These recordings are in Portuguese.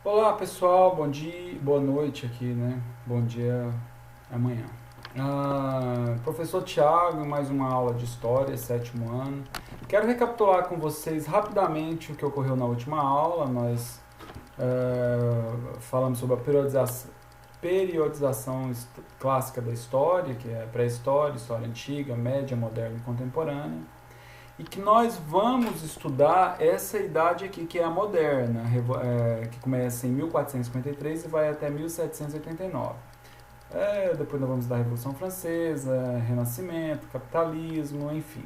Olá pessoal, bom dia, boa noite aqui, né? Bom dia amanhã. Professor Tiago, mais uma aula de História, sétimo ano. Quero recapitular com vocês rapidamente o que ocorreu na última aula. Nós falamos sobre a periodização clássica da história, que é pré-história, história antiga, média, moderna e contemporânea. E que nós vamos estudar essa idade aqui, que é a moderna, que começa em 1453 e vai até 1789. Depois nós vamos da Revolução Francesa, Renascimento, capitalismo, enfim.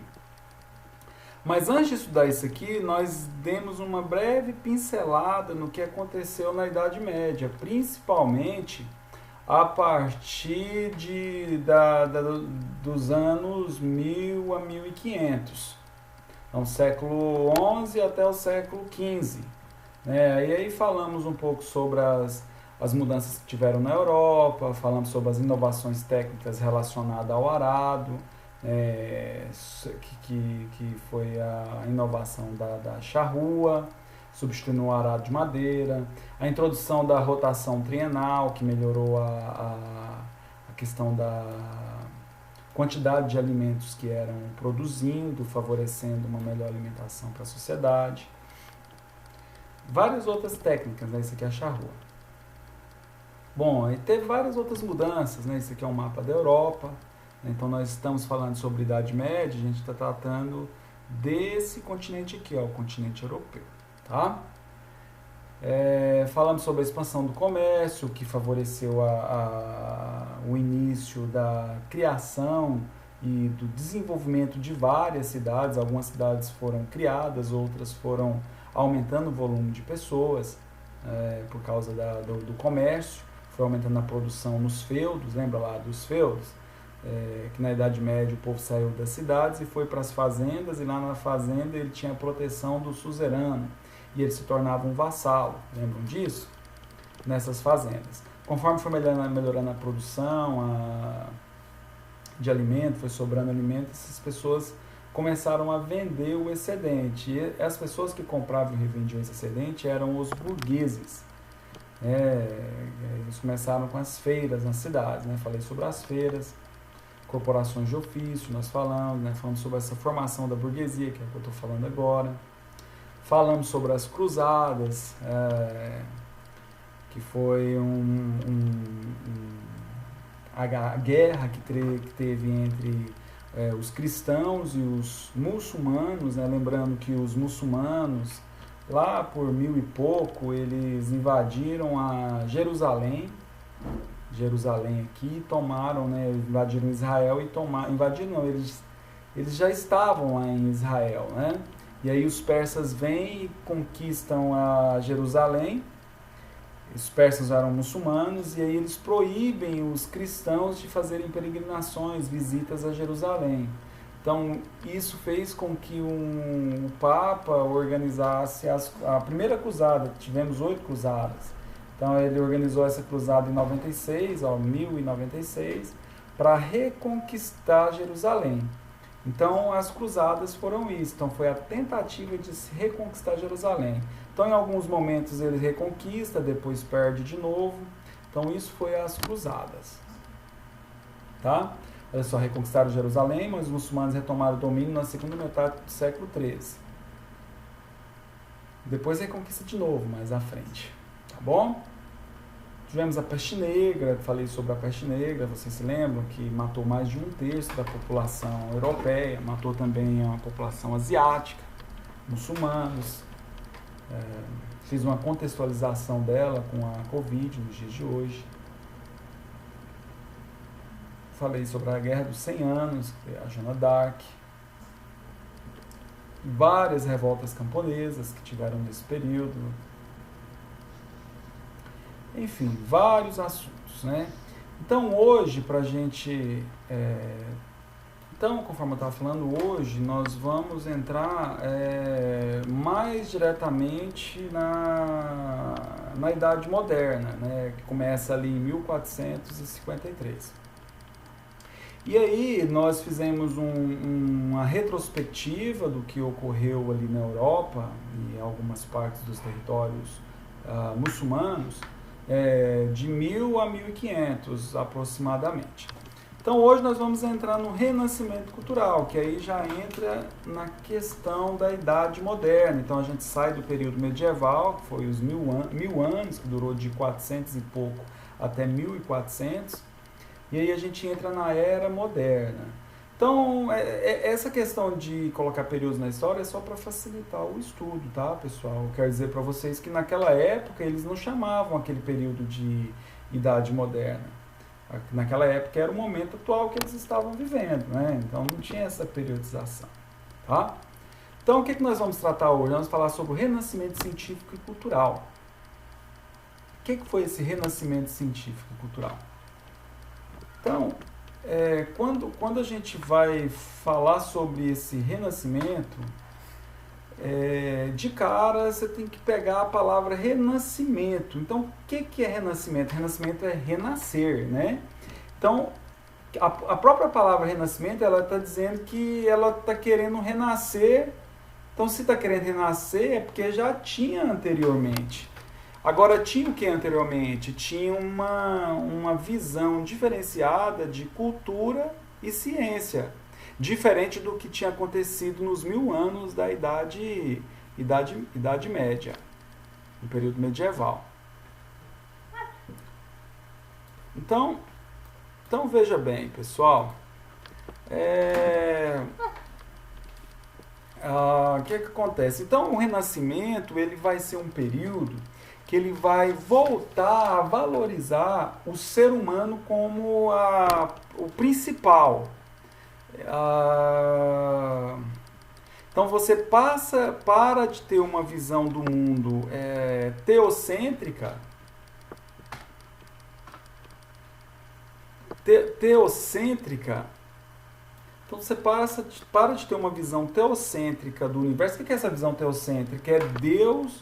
Mas antes de estudar isso aqui, nós demos uma breve pincelada no que aconteceu na Idade Média, principalmente a partir dos anos 1000 a 1500. Então, século XI até o século XV. Né? E aí falamos um pouco sobre as mudanças que tiveram na Europa, falamos sobre as inovações técnicas relacionadas ao arado, que foi a inovação da charrua, substituindo o arado de madeira, a introdução da rotação trienal, que melhorou a questão da quantidade de alimentos que eram produzindo, favorecendo uma melhor alimentação para a sociedade. Várias outras técnicas, né? Isso aqui é a charrua. Bom, e teve várias outras mudanças, né? Isso aqui é um mapa da Europa. Então nós estamos falando sobre Idade Média, a gente está tratando desse continente aqui, ó, o continente europeu, tá? Falamos sobre a expansão do comércio, que favoreceu o início da criação e do desenvolvimento de várias cidades. Algumas cidades foram criadas, outras foram aumentando o volume de pessoas por causa do comércio. Foi aumentando a produção nos feudos, lembra lá dos feudos? Que na Idade Média o povo saiu das cidades e foi para as fazendas, e lá na fazenda ele tinha a proteção do suzerano. E ele se tornava um vassalo, lembram disso? Nessas fazendas. Conforme foi melhorando a produção de alimento, foi sobrando alimento, essas pessoas começaram a vender o excedente. E as pessoas que compravam e revendiam esse excedente eram os burgueses. Eles começaram com as feiras nas cidades, né? Falei sobre as feiras, corporações de ofício, nós falamos, né? Falamos sobre essa formação da burguesia, que é o que eu estou falando agora. Falamos sobre as cruzadas, que foi a guerra que teve entre os cristãos e os muçulmanos, né? Lembrando que os muçulmanos, lá por 1000 e pouco, eles invadiram a Jerusalém aqui, tomaram, né? Invadiram Israel e invadiram não, eles já estavam lá em Israel, né? E aí os persas vêm e conquistam a Jerusalém. Os persas eram muçulmanos, e aí eles proíbem os cristãos de fazerem peregrinações, visitas a Jerusalém. Então isso fez com que o Papa organizasse a primeira cruzada. Tivemos 8 cruzadas. Então ele organizou essa cruzada em 1096, para reconquistar Jerusalém. Então as cruzadas foram isso. Então foi a tentativa de se reconquistar Jerusalém. Então em alguns momentos ele reconquista, depois perde de novo. Então isso foi as cruzadas. Tá? Eles só reconquistaram Jerusalém, mas os muçulmanos retomaram o domínio na segunda metade do século XIII. Depois reconquista de novo, mais à frente. Tá bom? Tivemos a peste negra, falei sobre a peste negra, vocês se lembram que matou mais de 1/3 da população europeia, matou também a população asiática, muçulmanos. Fiz uma contextualização dela com a Covid nos dias de hoje. Falei sobre a Guerra dos 100 Anos, a Joana d'Arc. Várias revoltas camponesas que tiveram nesse período. Enfim, vários assuntos, né? Então hoje, pra gente... Então, conforme eu estava falando, hoje nós vamos entrar mais diretamente na Idade Moderna, né? Que começa ali em 1453. E aí nós fizemos uma retrospectiva do que ocorreu ali na Europa e algumas partes dos territórios muçulmanos, de 1000 a 1500 aproximadamente. Então hoje nós vamos entrar no renascimento cultural, que aí já entra na questão da Idade Moderna. Então a gente sai do período medieval, que foi os 1000 anos, que durou de 400 e pouco até 1400, e aí a gente entra na Era Moderna. Então, essa questão de colocar períodos na história é só para facilitar o estudo, tá, pessoal? Quero dizer para vocês que naquela época eles não chamavam aquele período de Idade Moderna. Naquela época era o momento atual que eles estavam vivendo, né? Então não tinha essa periodização, tá? Então o que nós vamos tratar hoje? Nós vamos falar sobre o renascimento científico e cultural. O que foi esse renascimento científico e cultural? Então, quando a gente vai falar sobre esse renascimento, de cara você tem que pegar a palavra renascimento. Então, o que é renascimento? Renascimento é renascer, né? Então, a própria palavra renascimento, ela está dizendo que ela está querendo renascer. Então, se está querendo renascer, é porque já tinha anteriormente. Agora, tinha o que anteriormente? Tinha uma visão diferenciada de cultura e ciência, diferente do que tinha acontecido nos 1000 anos da Idade Média, no período medieval. Então veja bem, pessoal, o que acontece? Então, o Renascimento ele vai ser um período que ele vai voltar a valorizar o ser humano como o principal. Então você para de ter uma visão do mundo teocêntrica, então você para de ter uma visão teocêntrica do universo. O que é essa visão teocêntrica? É Deus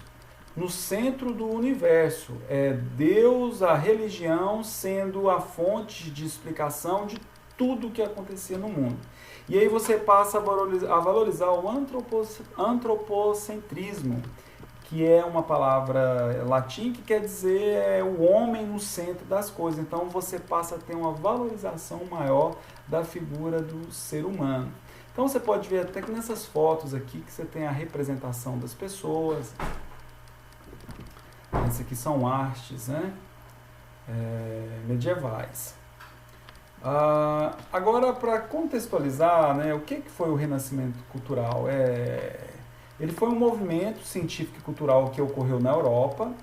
no centro do universo, é Deus, a religião, sendo a fonte de explicação de tudo o que acontecia no mundo. E aí você passa a valorizar o antropocentrismo, que é uma palavra latim que quer dizer o homem no centro das coisas. Então você passa a ter uma valorização maior da figura do ser humano. Então você pode ver até que nessas fotos aqui que você tem a representação das pessoas. Essas aqui são artes, né? Medievais. Agora, para contextualizar, né, o que foi o Renascimento Cultural? Ele foi um movimento científico e cultural que ocorreu na Europa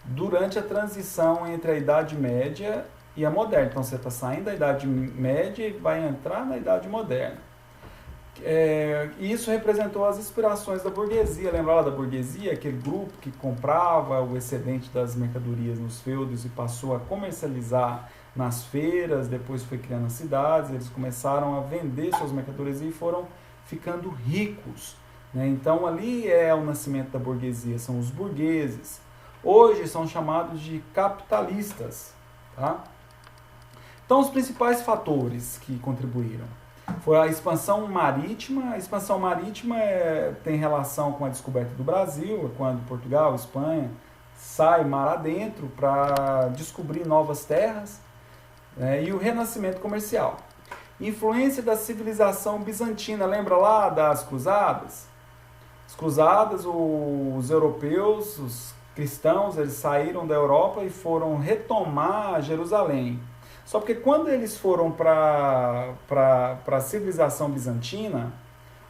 durante a transição entre a Idade Média e a Moderna. Então, você está saindo da Idade Média e vai entrar na Idade Moderna. Isso representou as inspirações da burguesia. Lembra lá da burguesia? Aquele grupo que comprava o excedente das mercadorias nos feudos e passou a comercializar nas feiras, depois foi criando as cidades, eles começaram a vender suas mercadorias e foram ficando ricos, né? Então ali é o nascimento da burguesia, são os burgueses. Hoje são chamados de capitalistas, tá? Então os principais fatores que contribuíram foi a expansão marítima. A expansão marítima tem relação com a descoberta do Brasil, quando Portugal, Espanha sai mar adentro para descobrir novas terras. E o renascimento comercial. Influência da civilização bizantina. Lembra lá das cruzadas? As cruzadas, os europeus, os cristãos, eles saíram da Europa e foram retomar Jerusalém. Só porque quando eles foram para a civilização bizantina,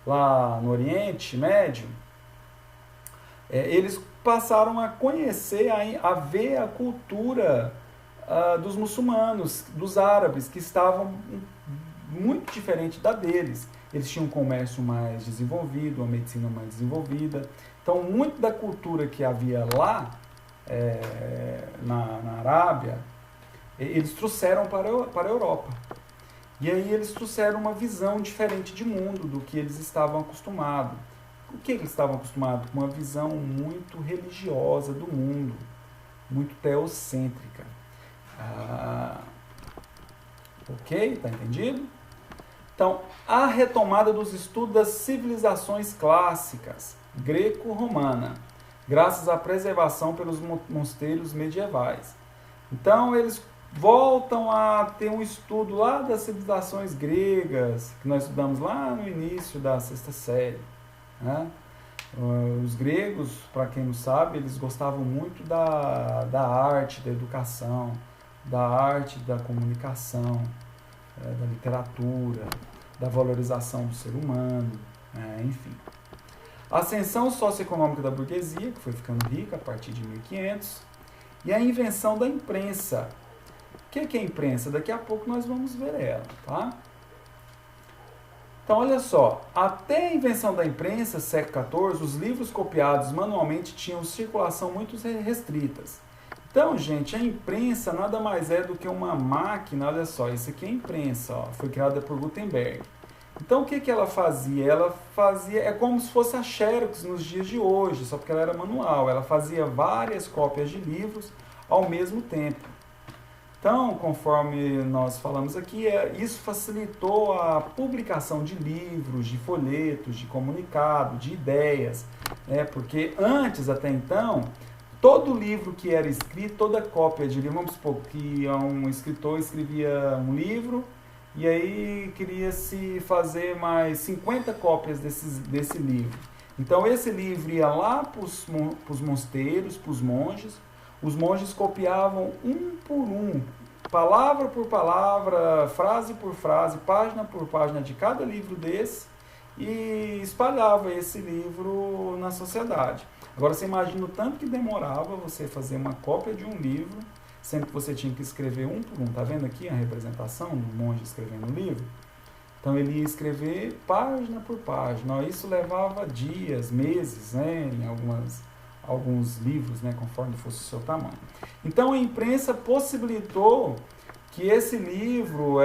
lá no Oriente Médio, eles passaram a conhecer, a ver a cultura dos muçulmanos, dos árabes, que estavam muito diferente da deles. Eles tinham um comércio mais desenvolvido, uma medicina mais desenvolvida. Então, muito da cultura que havia lá, na Arábia, eles trouxeram para a Europa. E aí eles trouxeram uma visão diferente de mundo do que eles estavam acostumados. O que eles estavam acostumados? Com uma visão muito religiosa do mundo, muito teocêntrica. Ok? Tá entendido? Então, a retomada dos estudos das civilizações clássicas, greco-romana, graças à preservação pelos mosteiros medievais. Então, eles voltam a ter um estudo lá das civilizações gregas, que nós estudamos lá no início da sexta série, né? Os gregos, para quem não sabe, eles gostavam muito da arte, da educação, da arte da comunicação, da literatura, da valorização do ser humano, enfim. A ascensão socioeconômica da burguesia, que foi ficando rica a partir de 1500, e a invenção da imprensa. O que é a imprensa? Daqui a pouco nós vamos ver ela, tá? Então, olha só, até a invenção da imprensa, século XIV, os livros copiados manualmente tinham circulação muito restritas. Então, gente, a imprensa nada mais é do que uma máquina, olha só, isso aqui é a imprensa, ó, foi criada por Gutenberg. Então, o que ela fazia? Ela fazia, é como se fosse a Xerox nos dias de hoje, só porque ela era manual. Ela fazia várias cópias de livros ao mesmo tempo. Então, conforme nós falamos aqui, isso facilitou a publicação de livros, de folhetos, de comunicado, de ideias, porque antes, até então, todo livro que era escrito, toda cópia de livro, vamos supor que um escritor escrevia um livro e aí queria-se fazer mais 50 cópias desse livro. Então, esse livro ia lá para os mosteiros, para os monges. Os monges copiavam um por um, palavra por palavra, frase por frase, página por página de cada livro desse e espalhava esse livro na sociedade. Agora você imagina o tanto que demorava você fazer uma cópia de um livro, sendo que você tinha que escrever um por um. Tá vendo aqui a representação do monge escrevendo o livro? Então ele ia escrever página por página. Isso levava dias, meses, em alguns livros, conforme fosse o seu tamanho. Então a imprensa possibilitou que esse livro,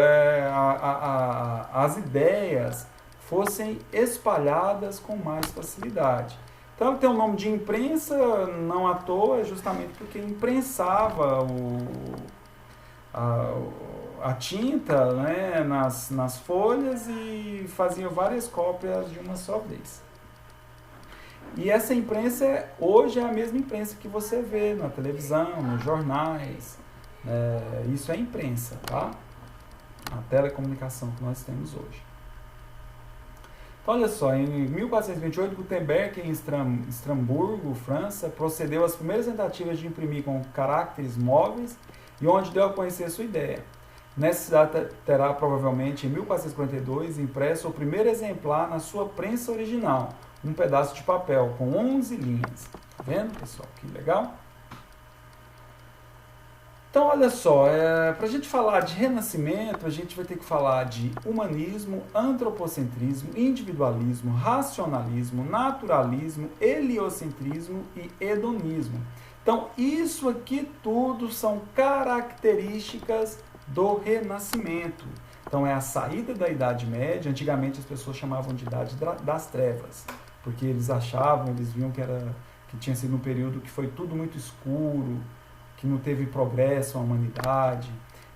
as ideias, fossem espalhadas com mais facilidade. Então tem o nome de imprensa, não à toa, justamente porque imprensava a tinta, nas folhas e fazia várias cópias de uma só vez. E essa imprensa hoje é a mesma imprensa que você vê na televisão, nos jornais. Isso é imprensa, tá? A telecomunicação que nós temos hoje. Então, olha só, em 1428, Gutenberg, em Estrasburgo, França, procedeu às primeiras tentativas de imprimir com caracteres móveis e onde deu a conhecer a sua ideia. Nessa cidade terá provavelmente, em 1442, impresso o primeiro exemplar na sua prensa original, um pedaço de papel com 11 linhas. Tá vendo, pessoal? Que legal? Então, olha só, para a gente falar de renascimento, a gente vai ter que falar de humanismo, antropocentrismo, individualismo, racionalismo, naturalismo, heliocentrismo e hedonismo. Então, isso aqui tudo são características do Renascimento. Então, é a saída da Idade Média. Antigamente, as pessoas chamavam de Idade das Trevas, porque eles viam que tinha sido um período que foi tudo muito escuro, que não teve progresso na humanidade,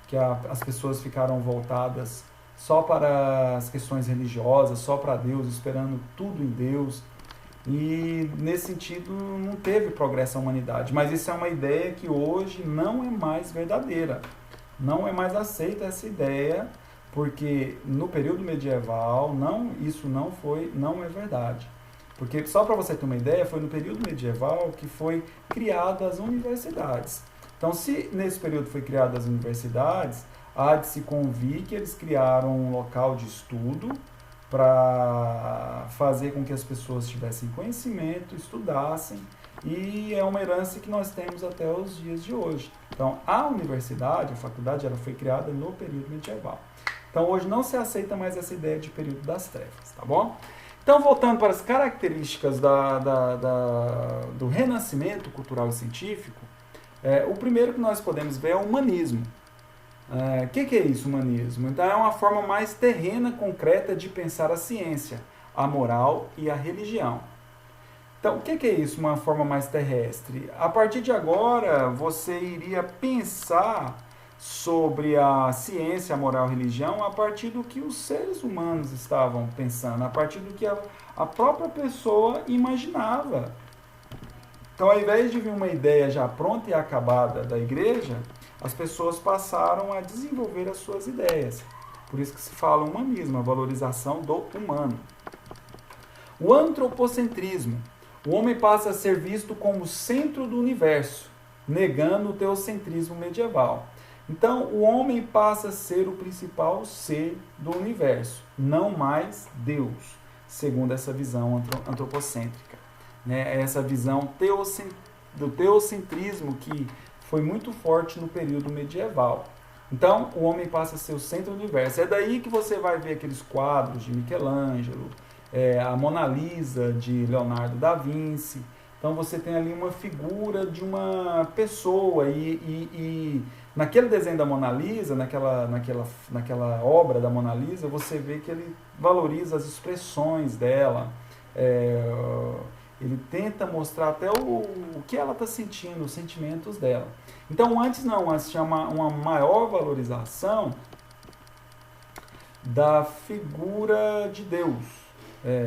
que as pessoas ficaram voltadas só para as questões religiosas, só para Deus, esperando tudo em Deus. E, nesse sentido, não teve progresso na humanidade. Mas isso é uma ideia que hoje não é mais verdadeira. Não é mais aceita essa ideia, porque no período medieval isso não é verdade. Porque, só para você ter uma ideia, foi no período medieval que foi criadas as universidades. Então, se nesse período foi criadas as universidades, há de se convir que eles criaram um local de estudo para fazer com que as pessoas tivessem conhecimento, estudassem, e é uma herança que nós temos até os dias de hoje. Então, a universidade, a faculdade, ela foi criada no período medieval. Então, hoje não se aceita mais essa ideia de período das trevas, tá bom? Então, voltando para as características do renascimento cultural e científico, o primeiro que nós podemos ver é o humanismo. O que é isso, humanismo? Então, é uma forma mais terrena, concreta de pensar a ciência, a moral e a religião. Então, o que é isso, uma forma mais terrestre? A partir de agora, você iria pensar sobre a ciência, a moral e a religião a partir do que os seres humanos estavam pensando, a partir do que a própria pessoa imaginava. Então, ao invés de vir uma ideia já pronta e acabada da igreja, as pessoas passaram a desenvolver as suas ideias. Por isso que se fala humanismo, a valorização do humano. O antropocentrismo. O homem passa a ser visto como centro do universo, negando o teocentrismo medieval. Então, o homem passa a ser o principal ser do universo, não mais Deus, segundo essa visão antropocêntrica. Essa visão do teocentrismo que foi muito forte no período medieval. Então, o homem passa a ser o centro do universo. É daí que você vai ver aqueles quadros de Michelangelo, a Mona Lisa de Leonardo da Vinci. Então, você tem ali uma figura de uma pessoa e naquele desenho da Mona Lisa, naquela obra da Mona Lisa, você vê que ele valoriza as expressões dela, ele tenta mostrar até o que ela está sentindo, os sentimentos dela. Então, antes tinha uma maior valorização da figura de Deus.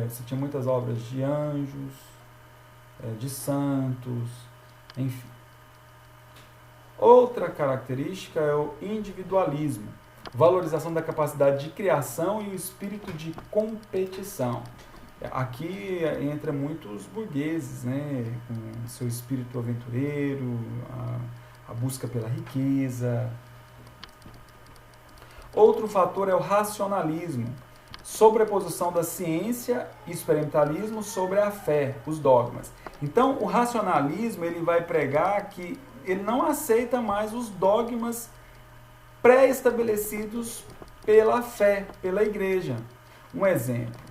Você tinha muitas obras de anjos, de santos, enfim. Outra característica é o individualismo, valorização da capacidade de criação e o espírito de competição. Aqui entra muitos burgueses, com seu espírito aventureiro, a busca pela riqueza. Outro fator é o racionalismo, sobreposição da ciência e experimentalismo sobre a fé, os dogmas. Então, o racionalismo ele vai pregar que ele não aceita mais os dogmas pré-estabelecidos pela fé, pela igreja. Um exemplo.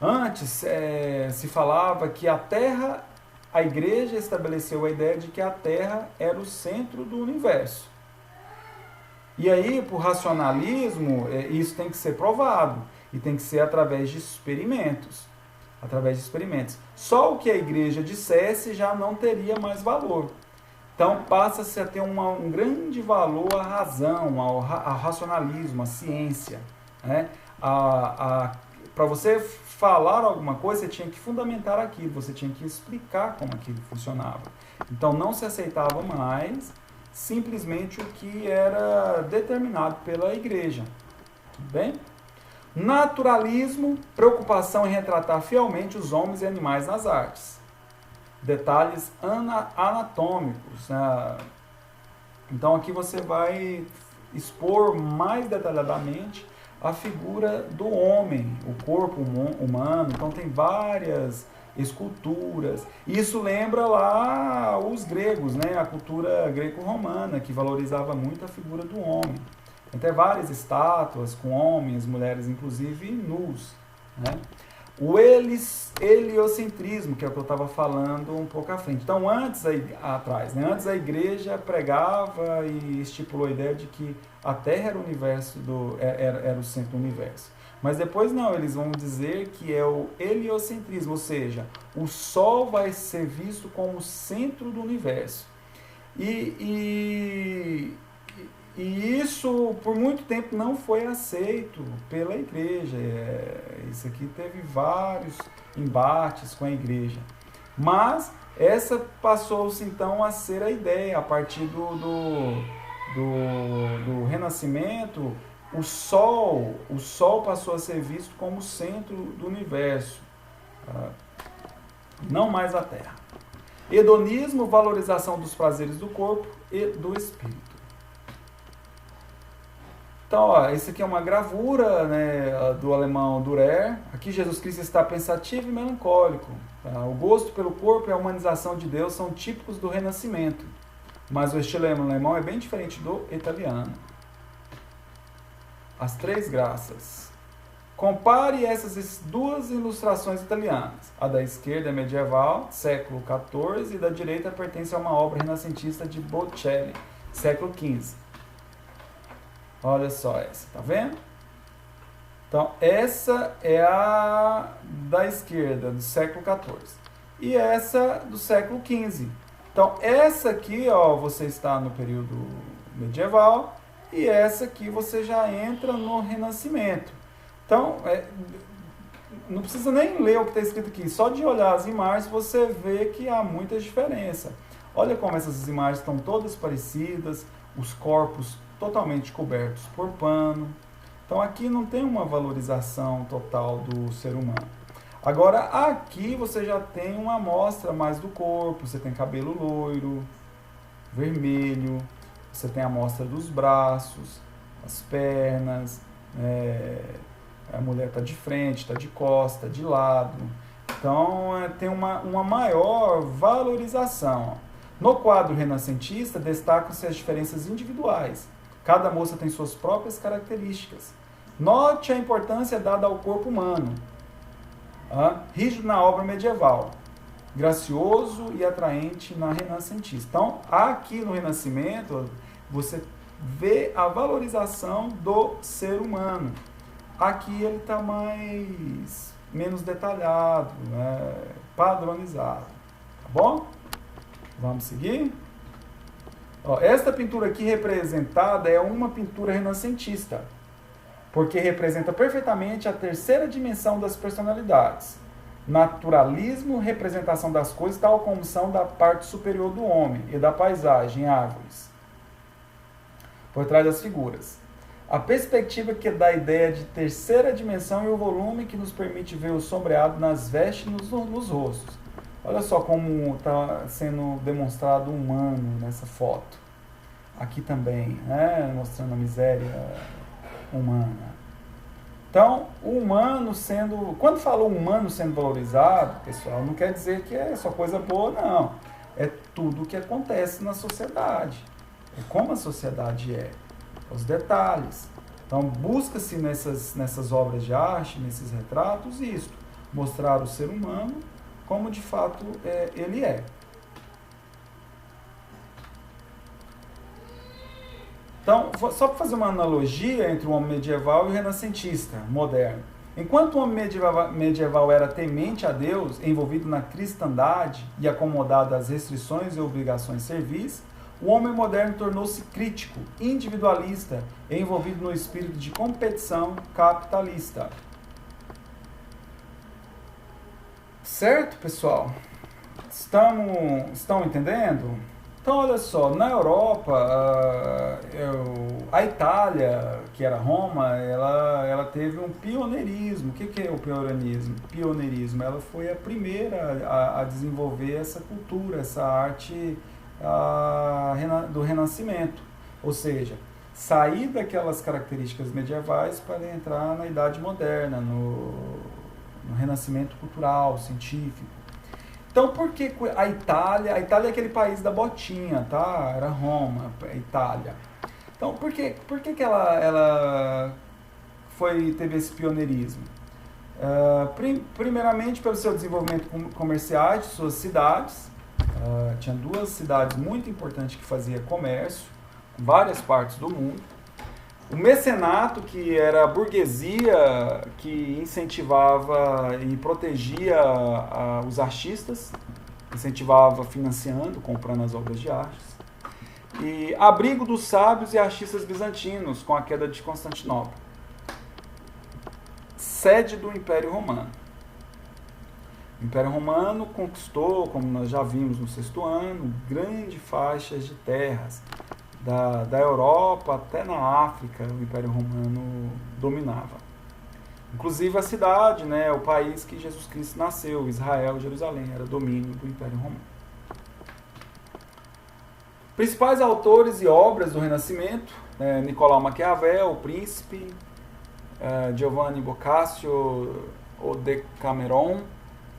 Antes se falava que a igreja estabeleceu a ideia de que a Terra era o centro do universo. E aí, por racionalismo, isso tem que ser provado. E tem que ser através de experimentos. Só o que a igreja dissesse já não teria mais valor. Então, passa-se a ter um grande valor à razão, ao racionalismo, à ciência. Para você falar alguma coisa, você tinha que fundamentar aquilo, você tinha que explicar como aquilo funcionava. Então, não se aceitava mais simplesmente o que era determinado pela igreja. Tudo bem? Naturalismo, preocupação em retratar fielmente os homens e animais nas artes. Detalhes anatômicos. Então, aqui você vai expor mais detalhadamente a figura do homem, o corpo humano. Então, tem várias esculturas. Isso lembra lá os gregos, a cultura greco-romana, que valorizava muito a figura do homem. Tem várias estátuas com homens, mulheres, inclusive nus. O heliocentrismo, que é o que eu estava falando um pouco à frente. Então, antes a igreja pregava e estipulou a ideia de que a Terra era o universo era o centro do universo. Mas depois não, eles vão dizer que é o heliocentrismo, ou seja, o Sol vai ser visto como o centro do universo. E isso, por muito tempo, não foi aceito pela igreja. Isso aqui teve vários embates com a igreja. Mas essa passou-se, então, a ser a ideia. A partir do Renascimento, o Sol passou a ser visto como o centro do universo, não mais a Terra. Hedonismo, valorização dos prazeres do corpo e do espírito. Então, esse aqui é uma gravura do alemão Dürer. Aqui Jesus Cristo está pensativo e melancólico. O gosto pelo corpo e a humanização de Deus são típicos do Renascimento, mas o estilo alemão é bem diferente do italiano. As Três Graças. Compare essas duas ilustrações italianas. A da esquerda é medieval, século XIV, e da direita pertence a uma obra renascentista de Botticelli, século XV. Olha só essa, tá vendo? Então, essa é a da esquerda, do século XIV. E essa do século XV. Então, essa aqui, você está no período medieval, e essa aqui você já entra no Renascimento. Então, não precisa nem ler o que está escrito aqui, só de olhar as imagens você vê que há muita diferença. Olha como essas imagens estão todas parecidas, os corpos totalmente cobertos por pano. Então aqui não tem uma valorização total do ser humano. Agora aqui você já tem uma amostra mais do corpo, você tem cabelo loiro, vermelho, você tem a amostra dos braços, as pernas, a mulher está de frente, está de costa, de lado. Então tem uma maior valorização. No quadro renascentista destacam-se as diferenças individuais. Cada moça tem suas próprias características. Note a importância dada ao corpo humano. Rígido na obra medieval, gracioso e atraente na renascentista. Então, aqui no Renascimento, você vê a valorização do ser humano. Aqui ele está menos detalhado, padronizado. Tá bom? Vamos seguir? Esta pintura aqui representada é uma pintura renascentista, porque representa perfeitamente a terceira dimensão das personalidades. Naturalismo, representação das coisas, tal como são da parte superior do homem e da paisagem, árvores, por trás das figuras. A perspectiva que dá a ideia de terceira dimensão e o volume que nos permite ver o sombreado nas vestes e nos rostos. Olha só como está sendo demonstrado o humano nessa foto. Aqui também, mostrando a miséria humana. Então, o humano sendo... Quando fala humano sendo valorizado, pessoal, não quer dizer que é só coisa boa, não. É tudo o que acontece na sociedade. É como a sociedade é. Os detalhes. Então, busca-se nessas obras de arte, nesses retratos, isto. Mostrar o ser humano como de fato ele é. Então, só para fazer uma analogia entre o homem medieval e o renascentista moderno. Enquanto o homem medieval era temente a Deus, envolvido na cristandade e acomodado às restrições e obrigações servis, o homem moderno tornou-se crítico, individualista e envolvido no espírito de competição capitalista. Certo, pessoal? Estão entendendo? Então, olha só, na Europa, a Itália, que era Roma, ela teve um pioneirismo. O que é o pioneirismo? Ela foi a primeira a desenvolver essa cultura, essa arte do Renascimento. Ou seja, sair daquelas características medievais para entrar na Idade Moderna, no Renascimento cultural, científico. Então, por que a Itália é aquele país da botinha, tá? Era Roma, a Itália. Então, por que ela teve esse pioneirismo? Primeiramente, pelo seu desenvolvimento comercial de suas cidades. Tinha duas cidades muito importantes que faziam comércio, em várias partes do mundo. O mecenato, que era a burguesia que incentivava e protegia os artistas, incentivava financiando, comprando as obras de artes. E abrigo dos sábios e artistas bizantinos, com a queda de Constantinopla. Sede do Império Romano. O Império Romano conquistou, como nós já vimos no 6º ano, grandes faixas de terras. Da Europa até na África, o Império Romano dominava. Inclusive a cidade, o país que Jesus Cristo nasceu, Israel, Jerusalém, era domínio do Império Romano. Principais autores e obras do Renascimento: Nicolau Maquiavel, O Príncipe, Giovanni Boccaccio, O Decameron,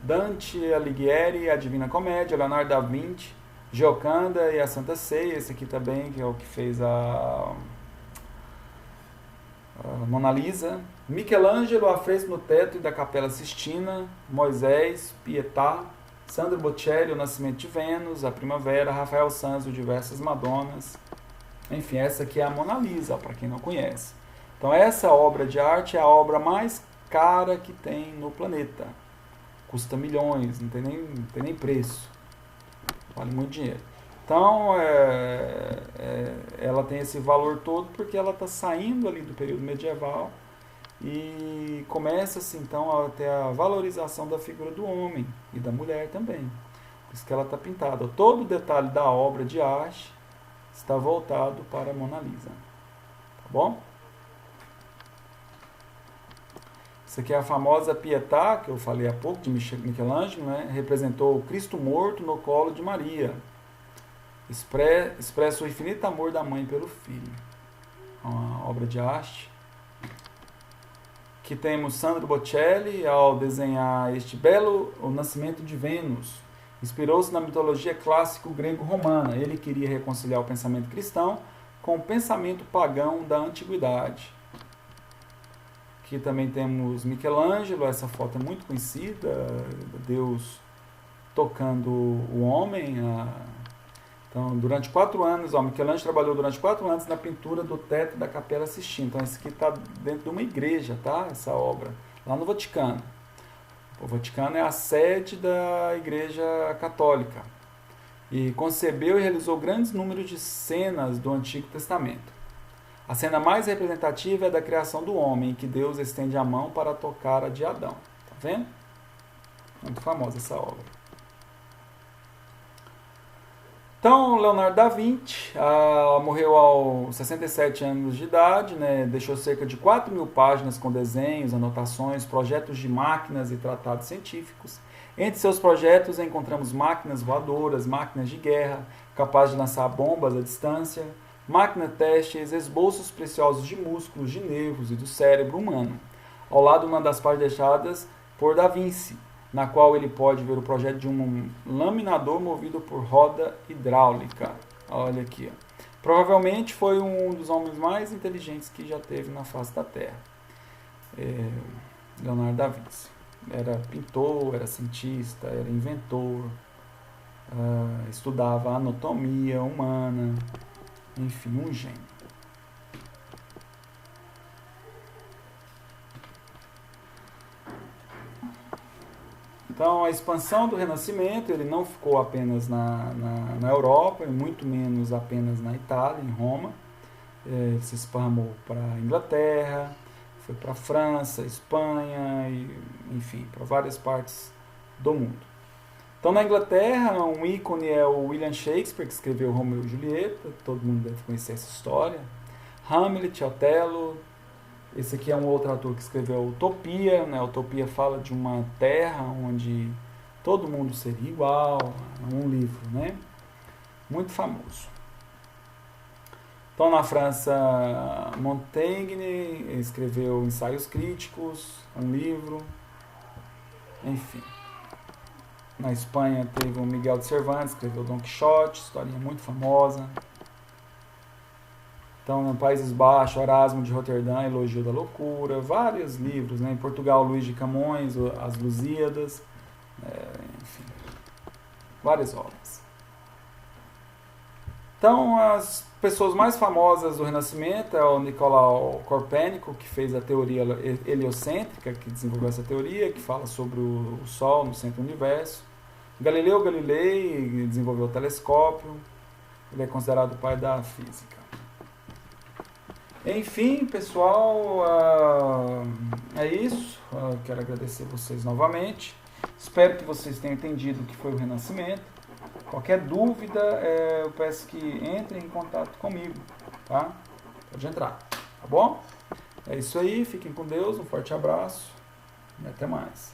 Dante Alighieri, A Divina Comédia, Leonardo da Vinci, Gioconda e a Santa Ceia, esse aqui também, que é o que fez a Mona Lisa. Michelangelo, a fresco no teto da Capela Sistina. Moisés, Pietà. Sandro Botticelli, O Nascimento de Vênus, A Primavera. Rafael Sanzio, Diversas Madonas. Enfim, essa aqui é a Mona Lisa, para quem não conhece. Então, essa obra de arte é a obra mais cara que tem no planeta. Custa milhões, não tem nem preço. Vale muito dinheiro. Então, ela tem esse valor todo porque ela está saindo ali do período medieval e começa-se então a ter a valorização da figura do homem e da mulher também. Por isso que ela está pintada. Todo o detalhe da obra de arte está voltado para a Mona Lisa. Tá bom? Isso aqui é a famosa Pietà, que eu falei há pouco, de Michelangelo, né? Representou o Cristo morto no colo de Maria. Expressa o infinito amor da mãe pelo filho. Uma obra de arte. Aqui temos Sandro Botticelli, ao desenhar este belo O Nascimento de Vênus. Inspirou-se na mitologia clássico grego-romana. Ele queria reconciliar o pensamento cristão com o pensamento pagão da antiguidade. Aqui também temos Michelangelo, essa foto é muito conhecida, Deus tocando o homem. Então, durante 4 anos, Michelangelo trabalhou durante 4 anos na pintura do teto da Capela Sistina. Então, isso aqui está dentro de uma igreja, tá? Essa obra, lá no Vaticano. O Vaticano é a sede da Igreja Católica. E concebeu e realizou grandes números de cenas do Antigo Testamento. A cena mais representativa é da criação do homem, em que Deus estende a mão para tocar a de Adão. Tá vendo? Muito famosa essa obra. Então, Leonardo da Vinci morreu aos 67 anos de idade, né? Deixou cerca de 4.000 páginas com desenhos, anotações, projetos de máquinas e tratados científicos. Entre seus projetos encontramos máquinas voadoras, máquinas de guerra, capazes de lançar bombas à distância, máquina testes, esboços preciosos de músculos, de nervos e do cérebro humano. Ao lado, uma das partes deixadas por Da Vinci, na qual ele pode ver o projeto de um laminador movido por roda hidráulica. Olha aqui. Ó. Provavelmente foi um dos homens mais inteligentes que já teve na face da Terra. Leonardo da Vinci. Era pintor, era cientista, era inventor, estudava anatomia humana. Enfim, um gênio. Então, a expansão do Renascimento, ele não ficou apenas na Europa, e muito menos apenas na Itália, em Roma. Ele se esparramou para a Inglaterra, foi para a França, Espanha, e, enfim, para várias partes do mundo. Então, na Inglaterra, um ícone é o William Shakespeare, que escreveu Romeu e Julieta, todo mundo deve conhecer essa história. Hamlet, Otelo. Esse aqui é um outro autor que escreveu Utopia, né? Utopia fala de uma terra onde todo mundo seria igual, um livro, né? Muito famoso. Então, na França, Montaigne escreveu Ensaios Críticos, um livro, enfim. Na Espanha teve o Miguel de Cervantes, escreveu Dom Quixote, historinha muito famosa. Então, nos Países Baixos, Erasmo de Roterdã, Elogio da Loucura, vários livros. Né? Em Portugal, Luís de Camões, As Lusíadas, enfim, várias obras. Então, as pessoas mais famosas do Renascimento é o Nicolau Copérnico, que fez a teoria heliocêntrica, que desenvolveu essa teoria, que fala sobre o Sol no centro do universo. Galileu Galilei desenvolveu o telescópio, ele é considerado o pai da física. Enfim, pessoal, é isso. Quero agradecer vocês novamente. Espero que vocês tenham entendido o que foi o Renascimento. Qualquer dúvida, eu peço que entrem em contato comigo, tá? Pode entrar, tá bom? É isso aí, fiquem com Deus, um forte abraço e até mais.